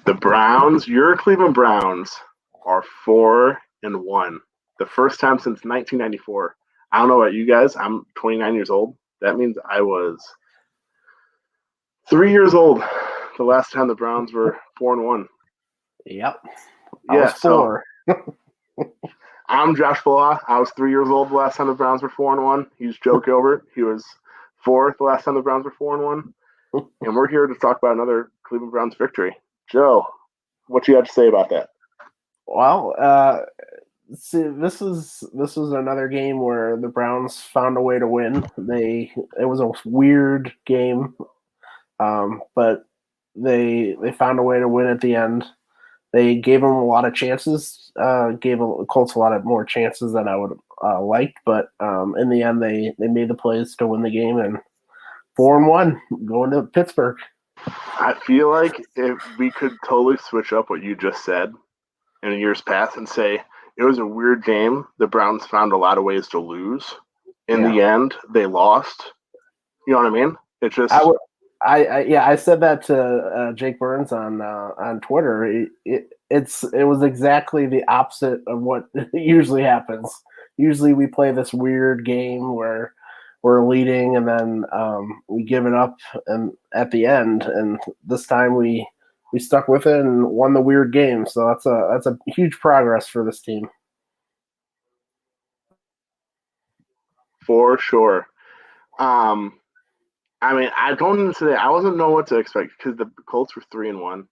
The Browns, your Cleveland Browns, are 4-1. The first time since 1994. I don't know about you guys. I'm 29 years old. That means I was 3 years old the last time the Browns were 4-1. Yep. I was 4. I'm Josh Blah. I was 3 years old the last time the Browns were 4-1. He's Joe Gilbert. He was 4 the last time the Browns were 4-1. And we're here to talk about another Cleveland Browns victory. Joe, what you have to say about that? Well, see, this was another game where the Browns found a way to win. It was a weird game, but they found a way to win at the end. They gave them a lot of chances, gave the Colts a lot of more chances than I would like, but in the end, they made the plays to win the game, and 4-1 going to Pittsburgh. I feel like if we could totally switch up what you just said in years past and say it was a weird game. The Browns found a lot of ways to lose. In the end, they lost. You know what I mean? It just. I said that to Jake Burns on Twitter. It was exactly the opposite of what usually happens. Usually we play this weird game where we're leading and then we give it up and at the end. And this time we stuck with it and won the weird game. So that's a huge progress for this team. For sure. I mean, going into today, I wasn't know what to expect because the Colts were 3-1.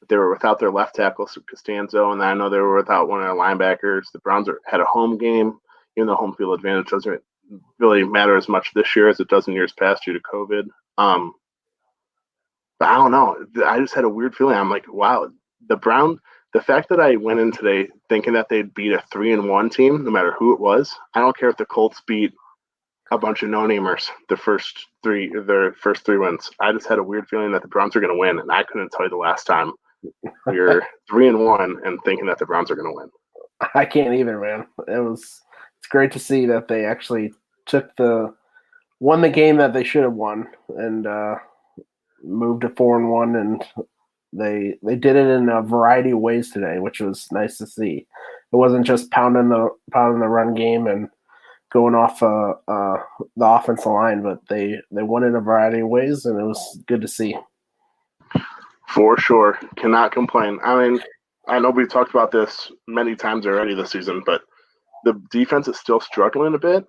They were without their left tackle, Costanzo, and I know they were without one of their linebackers. The Browns had a home game, even though home field advantage doesn't really matter as much this year as it does in years past due to COVID. But I don't know. I just had a weird feeling. I'm like, wow, the fact that I went in today thinking that they'd beat a 3-1 team, no matter who it was, I don't care if the Colts beat a bunch of no-namers their first three wins. I just had a weird feeling that the Browns are going to win, and I couldn't tell you the last time we were 3-1 and thinking that the Browns are going to win. I can't either, man. It's great to see that they actually won the game that they should have won and moved to 4-1, and they did it in a variety of ways today, which was nice to see. It wasn't just pounding the run game and going off the offensive line, but they won in a variety of ways, and it was good to see. For sure. Cannot complain. I mean, I know we've talked about this many times already this season, but the defense is still struggling a bit,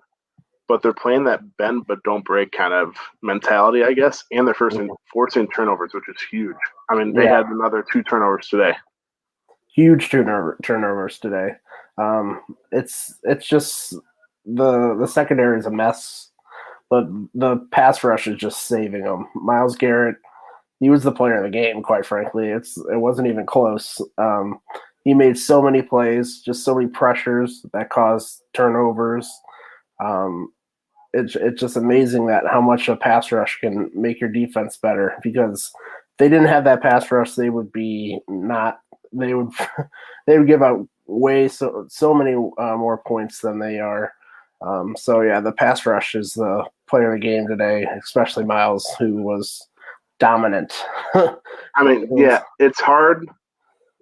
but they're playing that bend but don't break kind of mentality, I guess, and they're forcing turnovers, which is huge. I mean, they had another 2 turnovers today. Huge turnovers today. It's just the secondary is a mess, but the pass rush is just saving them. Myles Garrett, he was the player of the game, quite frankly. It wasn't even close. He made so many plays, just so many pressures that caused turnovers. It's just amazing that how much a pass rush can make your defense better, because if they didn't have that pass rush, they would they would give out way so many more points than they are. The pass rush is the player of the game today, especially Myles, who was dominant. I mean, it's hard.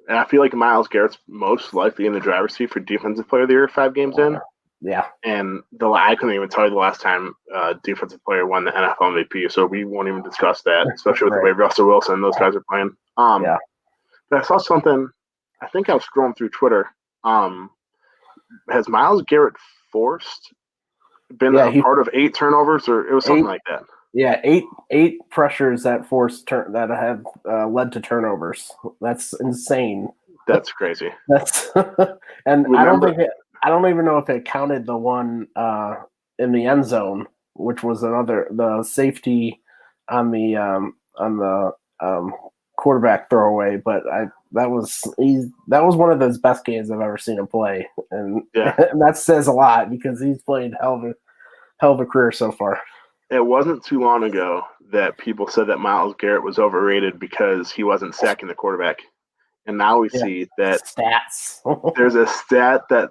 And I feel like Myles Garrett's most likely in the driver's seat for Defensive Player of the Year 5 games in. Yeah. And I couldn't even tell you the last time Defensive Player won the NFL MVP, so we won't even discuss that, especially with the way Russell Wilson and those guys are playing. But I saw something, I think I was scrolling through Twitter. Has Myles Garrett been a part of 8 turnovers, or it was something like that? Yeah, eight pressures that that have led to turnovers. That's insane. That's crazy. And I don't even know if it counted the one in the end zone, which was the safety on the quarterback throwaway. But that was one of those best games I've ever seen him play, and that says a lot because he's played hell of a career so far. It wasn't too long ago that people said that Myles Garrett was overrated because he wasn't sacking the quarterback. And now we see that stats. There's a stat that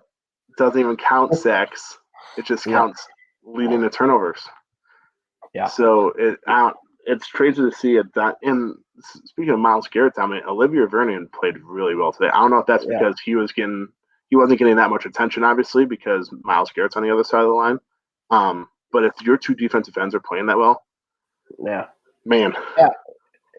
doesn't even count sacks. It just counts leading to turnovers. Yeah. So it's crazy to see it. That and speaking of Myles Garrett, I mean, Olivia Vernon played really well today. I don't know if that's Yeah, because he wasn't getting that much attention, obviously, because Myles Garrett's on the other side of the line. But if your two defensive ends are playing that well, yeah, man, yeah.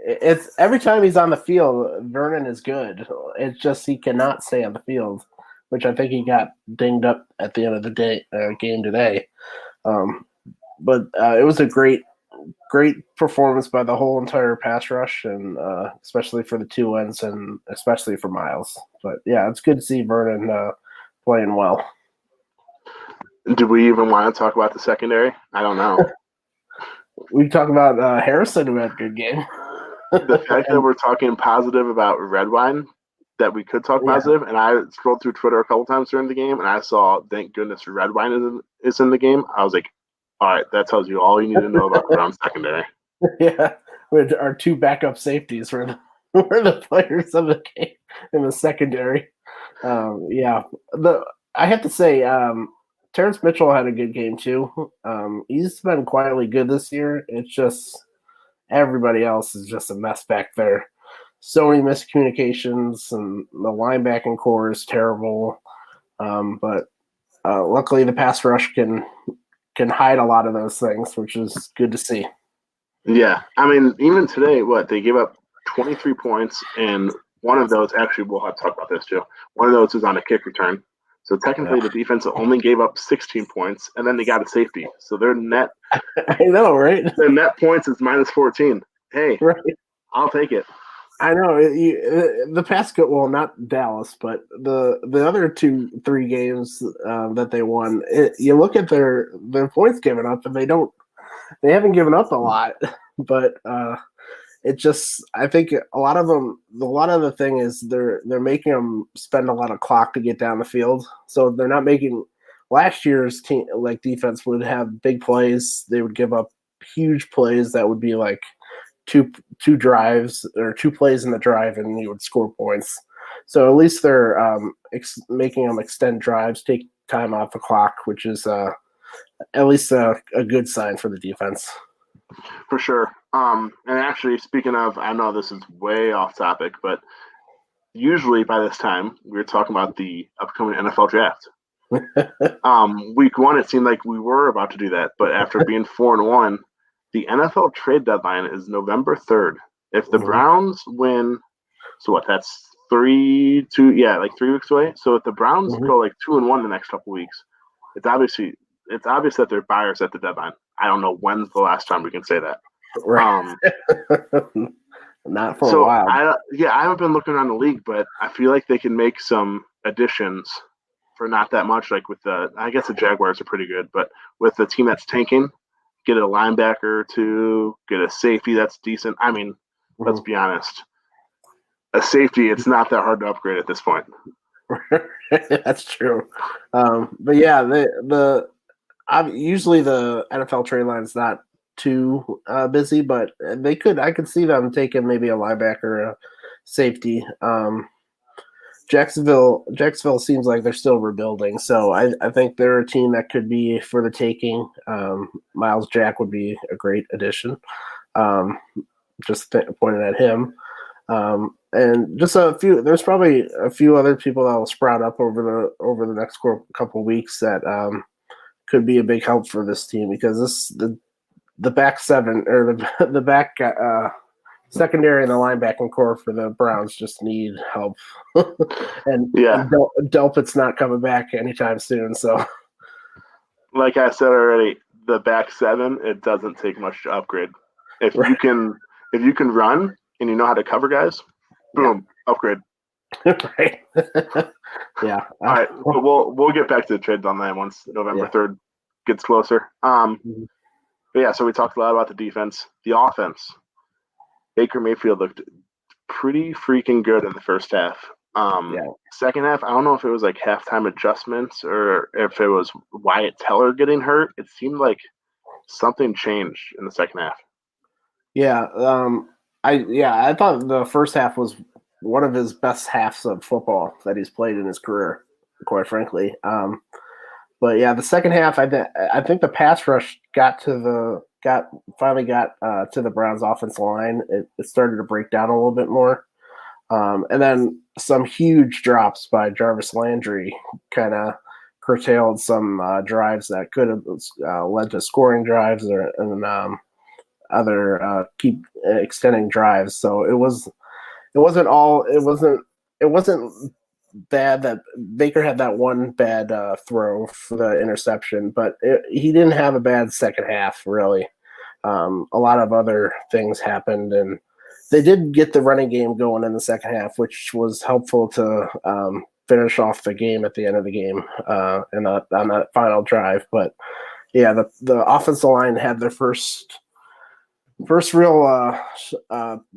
It's every time he's on the field, Vernon is good. It's just he cannot stay on the field, which I think he got dinged up at the end of the game today. Um, but it was a great performance by the whole entire pass rush, and especially for the two ends, and especially for Myles. But yeah, it's good to see Vernon playing well. do we even want to talk about the secondary? I don't know. We talk about Harrison, who had a good game. The fact that And we're talking positive about Redwine, that we could talk yeah, positive, and I scrolled through Twitter a couple times during the game, and I saw, thank goodness, Redwine is in the game. I was like, all right, that tells you all you need to know about the Browns secondary. yeah, with our two backup safeties were the players of the game in the secondary. Yeah, I have to say, Terrence Mitchell had a good game too. He's been quietly good this year. It's just everybody else is just a mess back there. So many miscommunications, and the linebacking core is terrible. But luckily, the pass rush can hide a lot of those things, which is good to see. Yeah, I mean, even today, what they gave up 23 points, and one of those actually we'll have to talk about this too. One of those is on a kick return. So Yeah. technically, the defense only gave up 16 points, and then they got a safety. So I know, right? their net points is minus 14. Hey, Right. I'll take it. I know the past well, not Dallas, but the other 3 games that they won. You look at their points given up, and they haven't given up a lot, but it just I think a lot of the thing is they're making them spend a lot of clock to get down the field, so they're not making. Last year's team like defense would have big plays. They would give up huge plays that would be like two drives or 2 plays in the drive, and you would score points. So at least they're making them extend drives, take time off the clock, which is at least a good sign for the defense. For sure. And actually, speaking of, I know this is way off topic, but usually by this time we're talking about the upcoming NFL draft. Week 1, it seemed like we were about to do that, but after being 4-1, the NFL trade deadline is November 3rd. If the Browns win, so what? That's 3-2, yeah, like 3 weeks away. So if the Browns go like 2-1 the next couple weeks, it's obvious that they're buyers at the deadline. I don't know when's the last time we can say that. Right. Not for a So while. I haven't been looking around the league, but I feel like they can make some additions for not that much. Like I guess the Jaguars are pretty good, but with the team that's tanking, get a linebacker to get a safety that's decent. I mean, let's be honest, a safety, it's not that hard to upgrade at this point. That's true. But yeah, usually the NFL trade line is not too busy, but I could see them taking maybe a linebacker, a safety. Jacksonville seems like they're still rebuilding, so I think they're a team that could be for the taking. Miles Jack would be a great addition. Pointed at him. And just there's probably a few other people that will sprout up over the next couple of weeks that could be a big help for this team, because the back seven, or the back secondary and the linebacking core for the Browns just need help. and Delpit's not coming back anytime soon. So, like I said already, the back 7, it doesn't take much to upgrade. If you can run and you know how to cover guys, boom, upgrade. Right. Yeah. All right, but we'll get back to the trade deadline once November 3rd gets closer. But yeah, so we talked a lot about the defense. The offense, Baker Mayfield looked pretty freaking good in the first half. Second half, I don't know if it was like halftime adjustments or if it was Wyatt Teller getting hurt. It seemed like something changed in the second half. Yeah. I thought the first half was one of his best halves of football that he's played in his career, quite frankly. But yeah, the second half, I think the pass rush got to finally got to the Browns' offensive line, it started to break down a little bit more. And then some huge drops by Jarvis Landry kind of curtailed some drives that could have led to scoring drives and other keep extending drives. So it wasn't bad that Baker had that one bad throw for the interception, but he didn't have a bad second half really. A lot of other things happened, and they did get the running game going in the second half, which was helpful to finish off the game at the end of the game and on that final drive. But yeah, the offensive line had their first real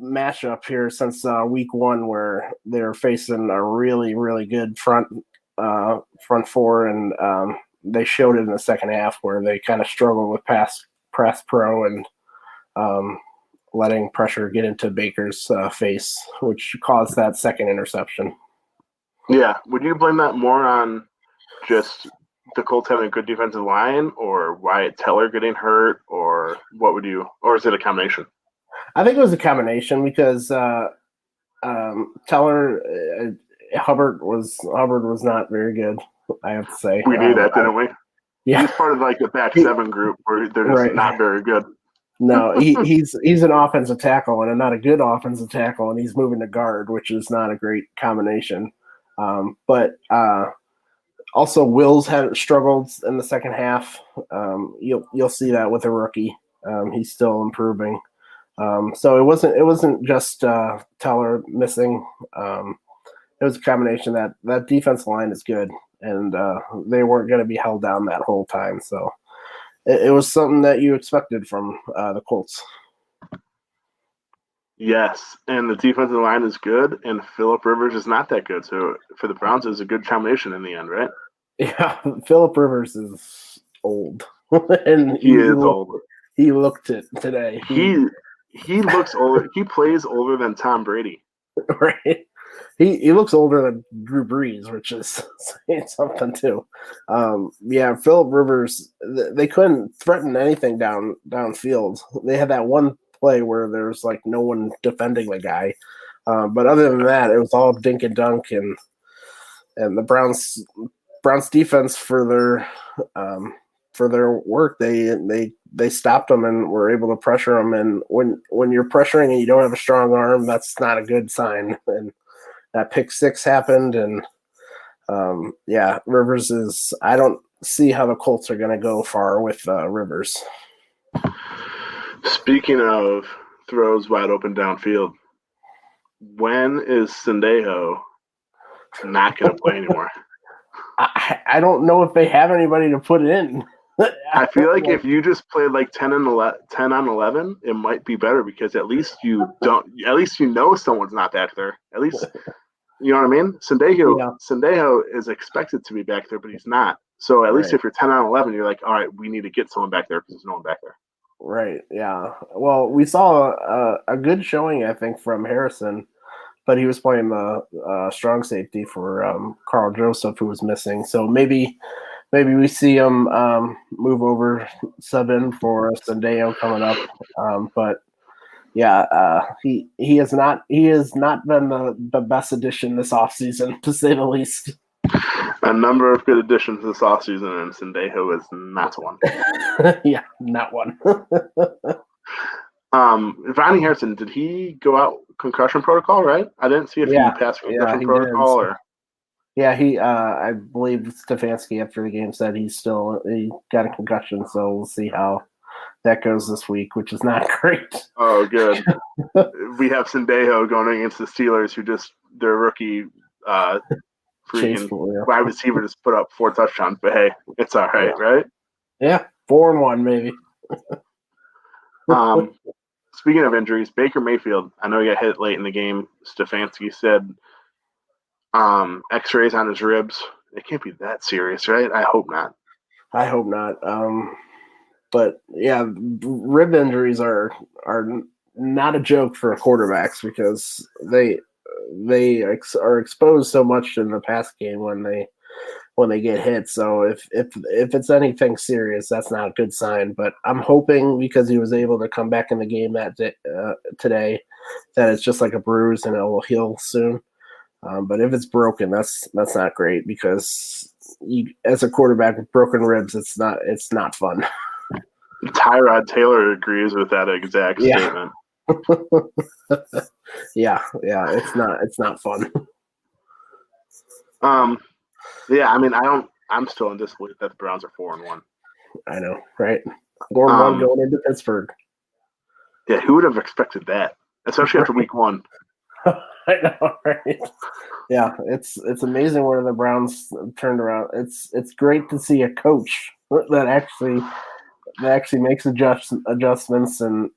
matchup here since week one, where they're facing a really, really good front four, and they showed it in the second half where they kind of struggled with press pro and letting pressure get into Baker's face, which caused that second interception. Yeah. Would you blame that more on just the Colts having a good defensive line, or Wyatt Teller getting hurt, or what would you, or is it a combination? I think it was a combination because Teller, Hubbard was not very good, I have to say. We knew that, didn't we? Yeah. He's part of like the back seven group where they're just not very good. No, he's an offensive tackle and not a good offensive tackle, and he's moving to guard, which is not a great combination. But also Wills had struggled in the second half. You'll see that with a rookie. He's still improving. So it wasn't just Teller missing. It was a combination that defense line is good, and they weren't going to be held down that whole time. So it was something that you expected from the Colts. Yes, and the defensive line is good, and Phillip Rivers is not that good. So for the Browns, it was a good combination in the end, right? Yeah, Phillip Rivers is old, and he is old. He looked it today. He looks older. He plays older than Tom Brady. Right. He looks older than Drew Brees, which is saying something too. Yeah, Phillip Rivers, they couldn't threaten anything downfield. They had that one play where there's like no one defending the guy. But other than that, it was all dink and dunk, and the Browns defense for their work, they stopped them and were able to pressure them. And when you're pressuring and you don't have a strong arm, that's not a good sign. And that pick six happened, and Rivers is. I don't see how the Colts are going to go far with Rivers. Speaking of throws wide open downfield, when is Sendejo not going to play anymore? I don't know if they have anybody to put it in. I feel like if you just played like 10 on 11, it might be better, because at least you know someone's not back there. At least, you know what I mean? Sendejo is expected to be back there, but he's not. So at least if you're 10 on 11, you're like, all right, we need to get someone back there because there's no one back there. Right, yeah. Well, we saw a good showing, I think, from Harrison, but he was playing the strong safety for Carl Joseph, who was missing. So maybe we see him move over, sub in for Sendejo coming up. But yeah, he has not been the best addition this offseason, to say the least. A number of good additions this offseason, and Sendejo is not one. Yeah, not one. Vonnie Harrison, did he go out concussion protocol, right? I didn't see if he passed concussion protocol or. Yeah, I believe Stefanski after the game said he got a concussion, so we'll see how that goes this week, which is not great. Oh, good. We have Sendejo going against the Steelers, who just their rookie wide receiver just put up 4 touchdowns, but hey, it's all right, right? Yeah, 4-1 maybe. Speaking of injuries, Baker Mayfield, I know he got hit late in the game. Stefanski said X-rays on his ribs. It can't be that serious, right? I hope not. But yeah, rib injuries are not a joke for quarterbacks, because they are exposed so much in the pass game when when they get hit. So if it's anything serious, that's not a good sign. But I'm hoping because he was able to come back in the game that day, today, that it's just like a bruise and it will heal soon. But if it's broken, that's not great because as a quarterback with broken ribs, it's not fun. Tyrod Taylor agrees with that exact statement. yeah, it's not fun. Yeah, I mean, I'm still in disbelief that the Browns are 4-1. I know, right? 4-1 going into Pittsburgh. Yeah, who would have expected that, especially after week 1? I know, right? Yeah, it's amazing where the Browns turned around. It's great to see a coach that actually makes adjustments and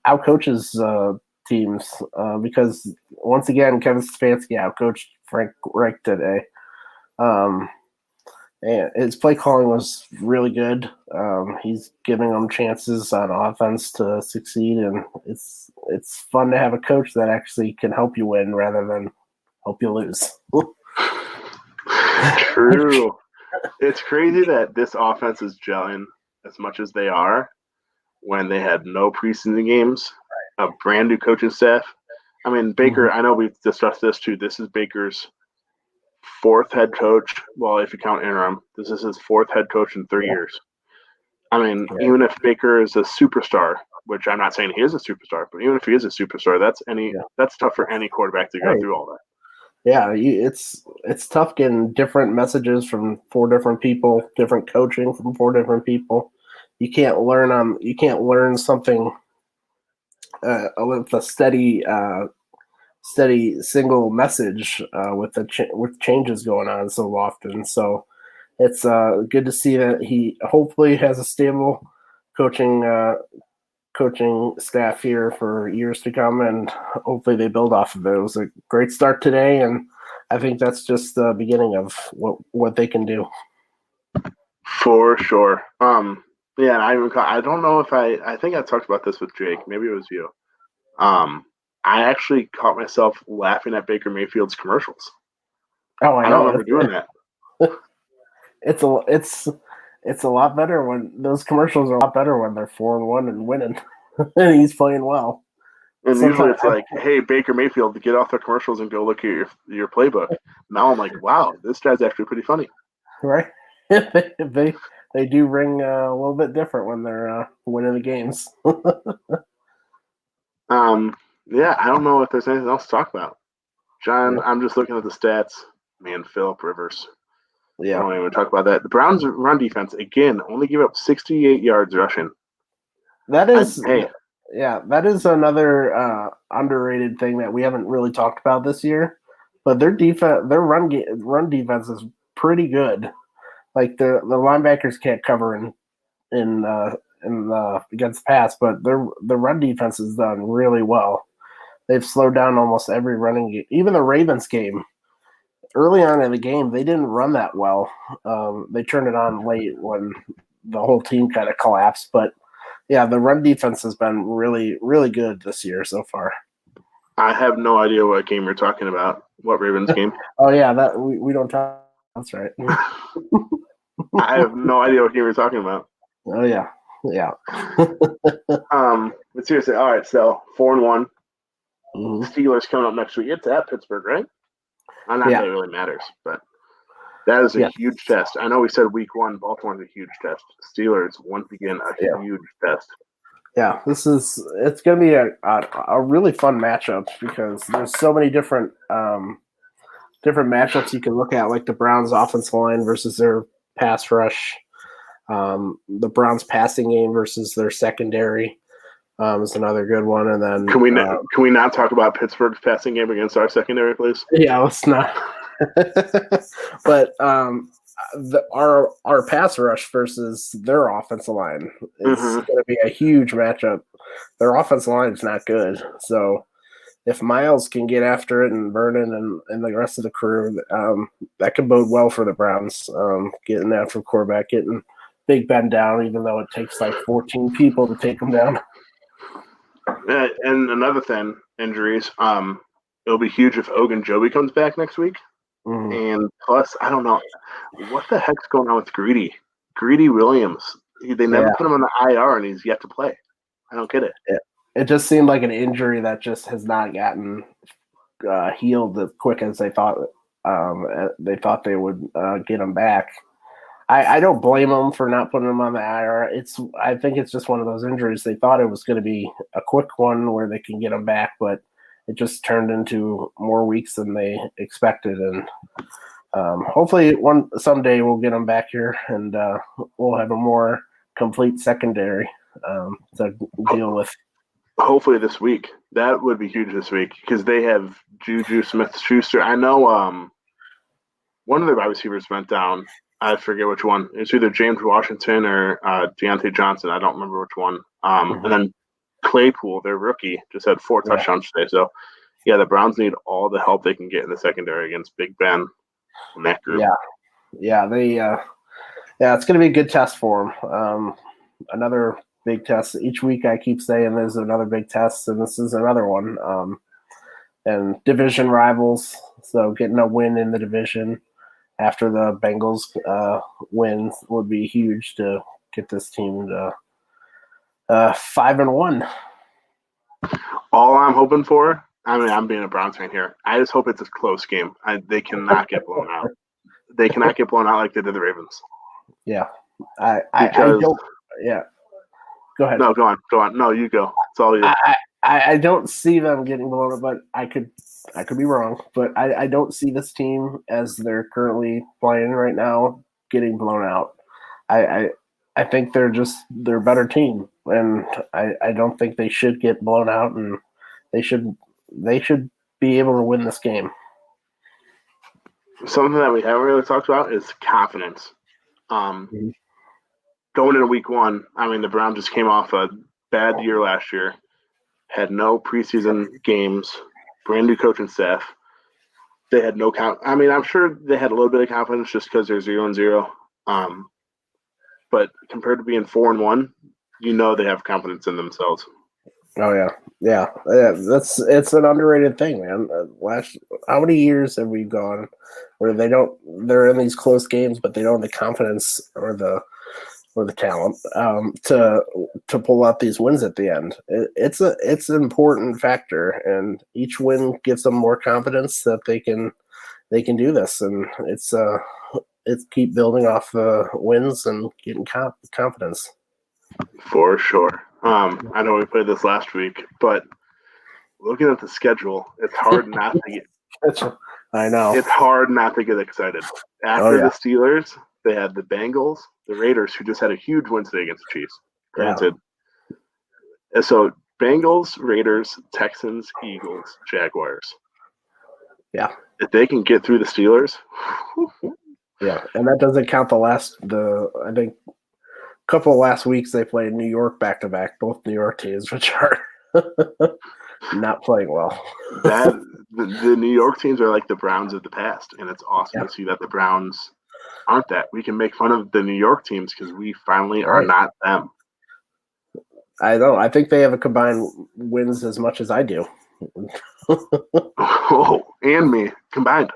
outcoaches teams because once again Kevin Stefanski outcoached Frank Reich today. And his play calling was really good. He's giving them chances on offense to succeed, and it's fun to have a coach that actually can help you win rather than help you lose. True. It's crazy that this offense is gelling as much as they are when they had no preseason games, a brand new coaching staff. I mean, Baker, I know we've discussed this too. This is Baker's 4th head coach. Well, if you count interim, this is his 4th head coach in 3 years. I mean, even if Baker is a superstar, which I'm not saying he is a superstar, but even if he is a superstar, that's tough for any quarterback to go through all that. Yeah, it's tough getting different messages from 4 different people, different coaching from 4 different people. You can't learn something with a steady single message with changes going on so often. So it's good to see that he hopefully has a stable coaching staff here for years to come, and hopefully they build off of it. It was a great start today, and I think that's just the beginning of what they can do. For sure. Yeah, and I don't know if I think I talked about this with Jake. Maybe it was you. I actually caught myself laughing at Baker Mayfield's commercials. Oh, I know. don't remember doing that. It's a lot better when those commercials are a lot better when they're 4-1 and winning, and he's playing well. And usually it's like, hey, Baker Mayfield, get off the commercials and go look at your playbook. Now I'm like, wow, this guy's actually pretty funny. Right? they do ring a little bit different when they're winning the games. Yeah, I don't know if there's anything else to talk about. John, I'm just looking at the stats. Man, Phillip Rivers. Yeah. I don't even talk about that. The Browns' run defense, again, only give up 68 yards rushing. That is another underrated thing that we haven't really talked about this year. But their run defense is pretty good. Like the linebackers can't cover in against pass, but the run defense is done really well. They've slowed down almost every running game. Even the Ravens game, early on in the game, they didn't run that well. They turned it on late when the whole team kind of collapsed. But yeah, the run defense has been really, really good this year so far. I have no idea what game you're talking about. What Ravens game? Oh yeah, that we don't talk. That's right. I have no idea what game you're talking about. Oh yeah. But seriously, all right. So 4-1. Mm-hmm. Steelers coming up next week. It's at Pittsburgh, right? Not that it really matters, but that is a huge test. I know we said week 1, Baltimore's a huge test. Steelers once again a huge test. Yeah, it's going to be a really fun matchup because there's so many different matchups you can look at, like the Browns' offensive line versus their pass rush, the Browns' passing game versus their secondary is another good one. And then can we not talk about Pittsburgh's passing game against our secondary, please? Yeah, let's not. But our pass rush versus their offensive line is going to be a huge matchup. Their offensive line is not good, so if Miles can get after it and Vernon and the rest of the crew, that could bode well for the Browns. Getting after quarterback, getting Big Ben down, even though it takes like 14 people to take him down. And another thing, injuries. It'll be huge if Ogunjobi comes back next week. And plus, I don't know what the heck's going on with Greedy. Greedy Williams. They never Yeah. put him on the IR, and he's yet to play. I don't get it. It just seemed like an injury that just has not gotten healed as quick as they thought. They thought they would get him back. I don't blame them for not putting him on the IR. I think it's just one of those injuries. They thought it was going to be a quick one where they can get him back, but it just turned into more weeks than they expected. And hopefully, someday we'll get him back here, and we'll have a more complete secondary to deal with. Hopefully this week. That would be huge this week because they have Juju Smith-Schuster. I know one of the wide receivers went down. I forget which one. It's either James Washington or Deontay Johnson. I don't remember which one. And then Claypool, their rookie, just had 4 touchdowns today. So, yeah, the Browns need all the help they can get in the secondary against Big Ben and that group. Yeah, it's going to be a good test for them. Another big test. Each week I keep saying there's another big test, and this is another one. And division rivals, so getting a win in the division after the Bengals win would be huge to get this team to 5-1. All I'm hoping for, I mean, I'm being a Browns fan here. I just hope it's a close game. They cannot get blown out. They cannot get blown out like they did the Ravens. Yeah, I don't. Yeah, go ahead. No, go on. No, you go. It's all you. I don't see them getting blown up, but I could be wrong. But I don't see this team as they're currently playing right now getting blown out. I think they're a better team, and I don't think they should get blown out, and they should be able to win this game. Something that we haven't really talked about is confidence. Going into week 1, I mean, the Browns just came off a bad year last year, had no preseason games, brand new coaching staff. They had no I mean, I'm sure they had a little bit of confidence just because they're 0-0. But compared to being 4-1, they have confidence in themselves. Oh yeah. It's an underrated thing, man. How many years have we gone where they're in these close games, but they don't have the confidence or the talent to pull out these wins at the end. It's an important factor, and each win gives them more confidence that they can do this, and it's keep building off the wins and getting confidence. For sure. I know we played this last week, but looking at the schedule, it's hard not to get. I know it's hard not to get excited. After the Steelers, they had the Bengals, the Raiders, who just had a huge win today against the Chiefs. Granted. Yeah. So Bengals, Raiders, Texans, Eagles, Jaguars. Yeah. If they can get through the Steelers. Yeah, and that doesn't count I think a couple of last weeks they played New York back-to-back, both New York teams, which are not playing well. The New York teams are like the Browns of the past, and it's awesome to see that the Browns aren't that. We can make fun of the New York teams because we finally are not them. I know. I think they have a combined wins as much as I do. And me combined.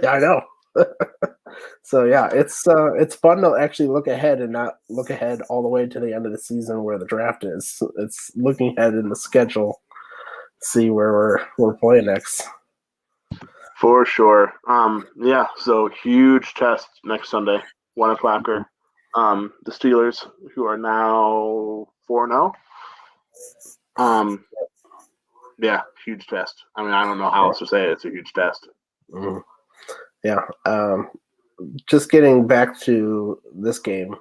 I know. So yeah, it's fun to actually look ahead and not look ahead all the way to the end of the season where the draft is. It's looking ahead in the schedule, see where we're playing next. For sure. Yeah, so huge test next Sunday, 1:00. The Steelers, who are now 4-0. Yeah, huge test. I mean, I don't know how else to say it. It's a huge test. Mm-hmm. Yeah. Just getting back to this game,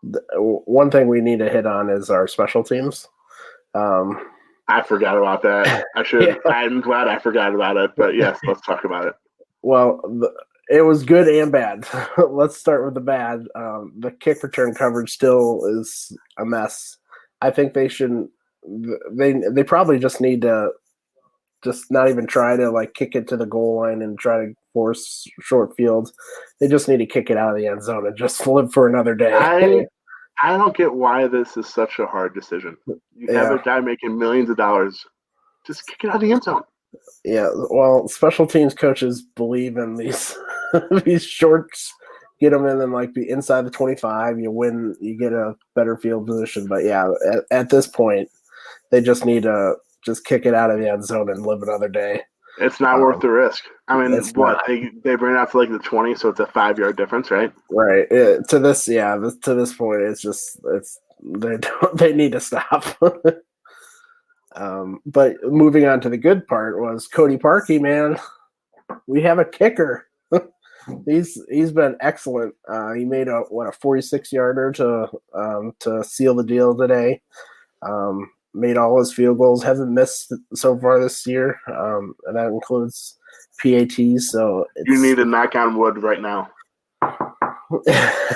one thing we need to hit on is our special teams. I forgot about that. I should. Yeah. I'm glad I forgot about it. But yes, let's talk about it. Well, it was good and bad. Let's start with the bad. The kick return coverage still is a mess. I think they shouldn't. They probably just need to just not even try to like kick it to the goal line and try to force short fields. They just need to kick it out of the end zone and just live for another day. I don't get why this is such a hard decision. You have a guy making millions of dollars. Just kick it out of the end zone. Yeah, well, special teams coaches believe in these these shorts. Get them in and like be inside the 25. You win. You get a better field position. But yeah, at this point, they just need to just kick it out of the end zone and live another day. It's not worth the risk. I mean, It's what not they bring it out to like the 20, so it's a 5-yard difference, right? right to this. Yeah, to this point, it's they need to stop. But moving on to the good part was Cody Parkey, man. We have a kicker. He's been excellent. He made a 46-yarder to seal the deal today. Made all his field goals. Hasn't missed so far this year, and that includes PATs. So You it's need to knock on wood right now.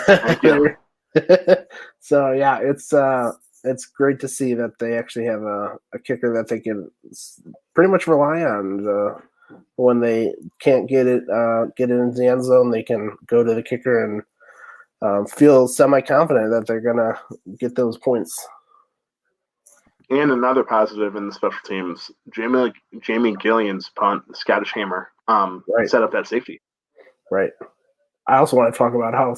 Thank you. so yeah, it's great to see that they actually have a kicker that they can pretty much rely on. When they can't get it into the end zone, they can go to the kicker and feel semi-confident that they're gonna get those points. And another positive in the special teams, Jamie Gillian's punt, the Scottish Hammer, Right. set up that safety. Right. I also want to talk about how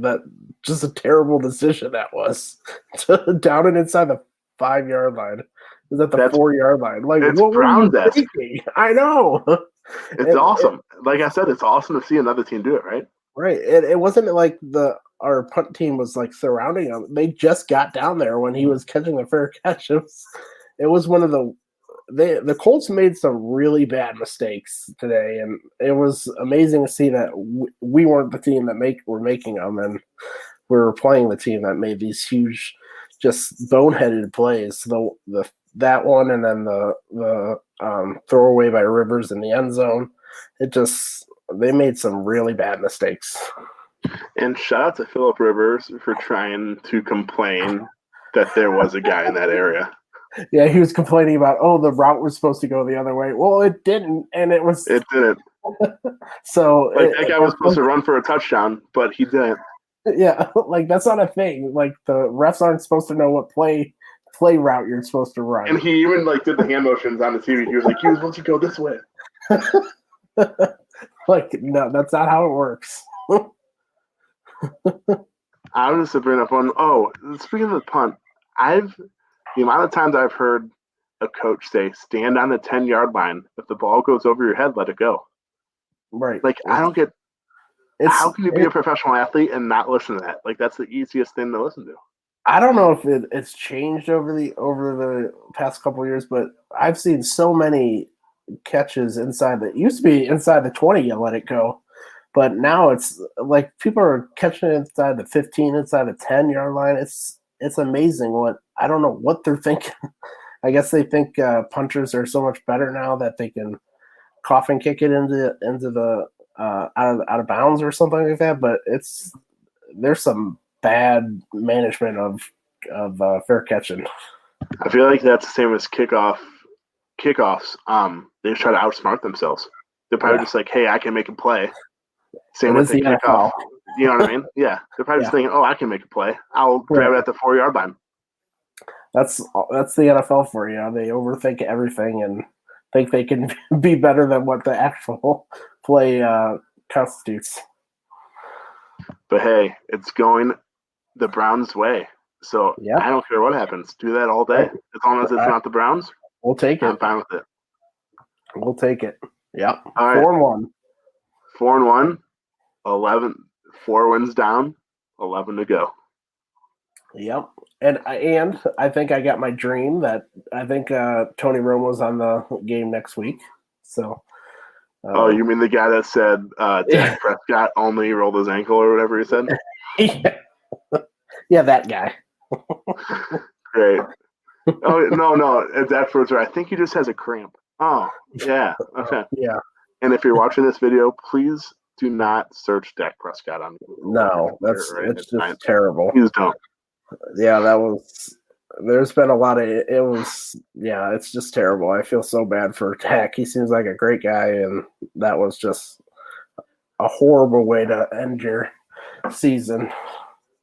that just a terrible decision that was to down it inside the 5-yard line. It was at the 4-yard line. Like, what were you thinking? I know. It's awesome. Like I said, it's awesome to see another team do it, right? Right. It wasn't like our punt team was like surrounding him. They just got down there when he was catching the fair catch. It was one of the Colts made some really bad mistakes today, and it was amazing to see that we weren't the team that were making them, and we were playing the team that made these huge, just boneheaded plays. That one, and then the throwaway by Rivers in the end zone. They made some really bad mistakes. And shout out to Phillip Rivers for trying to complain that there was a guy in that area. Yeah, he was complaining about, the route was supposed to go the other way. Well, it didn't, and it didn't. So that guy was supposed to run for a touchdown, but he didn't. Yeah, like that's not a thing. Like the refs aren't supposed to know what play route you're supposed to run. And he even did the hand motions on the TV. He was like, he was supposed to go this way. Like, no, that's not how it works. I was just to bring up one. Oh, speaking of the punt, the amount of times I've heard a coach say, stand on the 10-yard line. If the ball goes over your head, let it go. Right. Like, I don't get how can you be a professional athlete and not listen to that? Like, that's the easiest thing to listen to. I don't know if it's changed over the past couple of years, but I've seen so many catches inside it used to be inside the 20, you let it go. But now it's like people are catching it inside the 15, inside the 10-yard line. It's amazing I don't know what they're thinking. I guess they think punters are so much better now that they can coffin kick it into the out of bounds or something like that. But there's some bad management of fair catching. I feel like that's the same as kickoffs. They just try to outsmart themselves. They're probably just like, hey, I can make a play. Same with the kickoff. NFL. You know what I mean? Yeah. They're probably just thinking, oh, I can make a play. I'll grab it at the 4-yard line. That's the NFL for you. They overthink everything and think they can be better than what the actual play constitutes. But hey, it's going the Browns' way. So I don't care what happens. Do that all day. As long as it's not the Browns, we'll take it. I'm fine with it. We'll take it. Yep. All right. 4-1. 4-1. 11. 4 wins down. 11 to go. Yep. And I think I got my dream that I think Tony Romo's on the game next week. So. Oh, you mean the guy that said Dak Prescott only rolled his ankle or whatever he said? Yeah, that guy. Great. Oh, no. It's afterwards. I think he just has a cramp. Oh, yeah. Okay. Yeah. And if you're watching this video, please do not search Dak Prescott on Google. No, it's just terrible. Please don't. Yeah, there's been a lot of it's just terrible. I feel so bad for Dak. He seems like a great guy, and that was just a horrible way to end your season.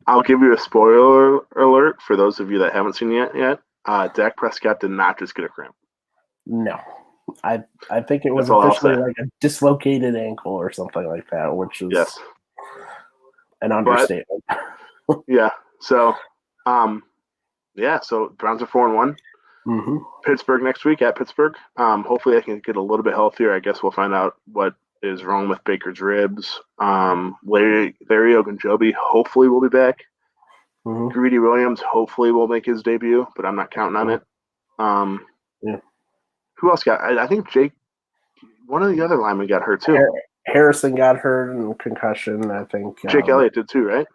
I'll give you a spoiler alert for those of you that haven't seen it yet. Dak Prescott did not just get a cramp. No. I think it was That's all I'll officially say. like a dislocated ankle or something like that, which is Yes. an understatement. Yeah. So, so Browns are 4-1. Mm-hmm. Pittsburgh next week at Pittsburgh. Hopefully I can get a little bit healthier. I guess we'll find out what is wrong with Baker's ribs. Larry Ogunjobi hopefully will be back. Mm-hmm. Greedy Williams hopefully will make his debut, but I'm not counting on it. Yeah. Who else got? I think Jake. One of the other linemen got hurt too. Harrison got hurt in concussion. I think Jake Elliott did too, right?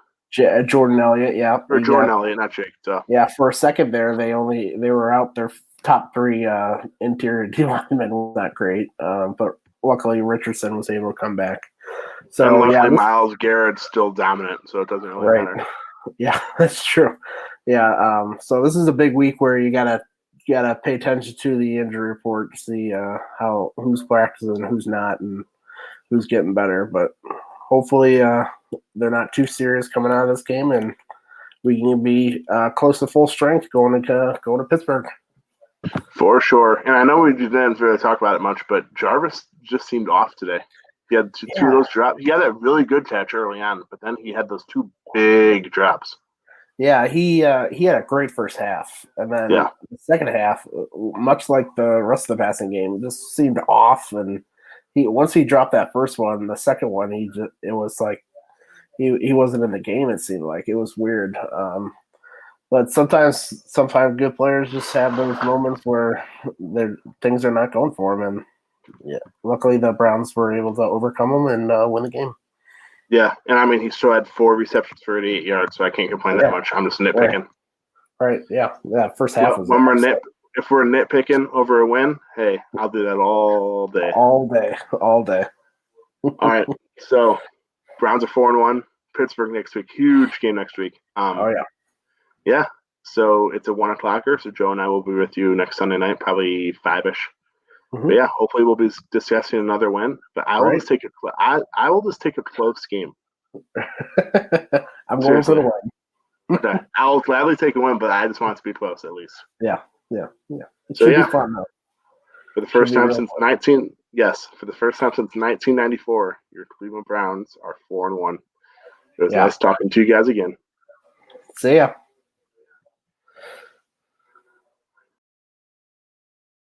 Jordan Elliott, yeah, Or Jordan Elliott, not Jake. So. Yeah, for a second there, they were out their top three interior D linemen was not great, but luckily Richardson was able to come back. So and luckily Myles Garrett's still dominant, so it doesn't really matter. Yeah, that's true. Yeah, so this is a big week where you gotta pay attention to the injury report to see how who's practicing and who's not and who's getting better. But hopefully they're not too serious coming out of this game, and we can be close to full strength going to Pittsburgh. For sure. And I know we didn't really talk about it much, but Jarvis just seemed off today. He had two of those drops. He had that really good catch early on, but then he had those two big drops. Yeah, he had a great first half, and then the second half, much like the rest of the passing game, just seemed off. And once he dropped that first one, the second one, it was like he wasn't in the game. It seemed like it was weird. But sometimes good players just have those moments where things are not going for them, and yeah, luckily the Browns were able to overcome them and win the game. Yeah, and I mean he still had 4 receptions for 88 yards, so I can't complain that much. I'm just nitpicking. Right? Yeah. First half was. If we're nitpicking over a win, hey, I'll do that all day. All day. All right. So Browns are 4-1. Pittsburgh next week. Huge game next week. Yeah. So it's a 1:00. So Joe and I will be with you next Sunday night, probably 5-ish. Mm-hmm. But yeah, hopefully we'll be discussing another win. But I will just take I will just take a close game. I'm going for the win. Okay. I'll gladly take a win, but I just want it to be close at least. Yeah. It should be fun though. For the first time since 1994, your Cleveland Browns are 4-1. It was nice talking to you guys again. See ya.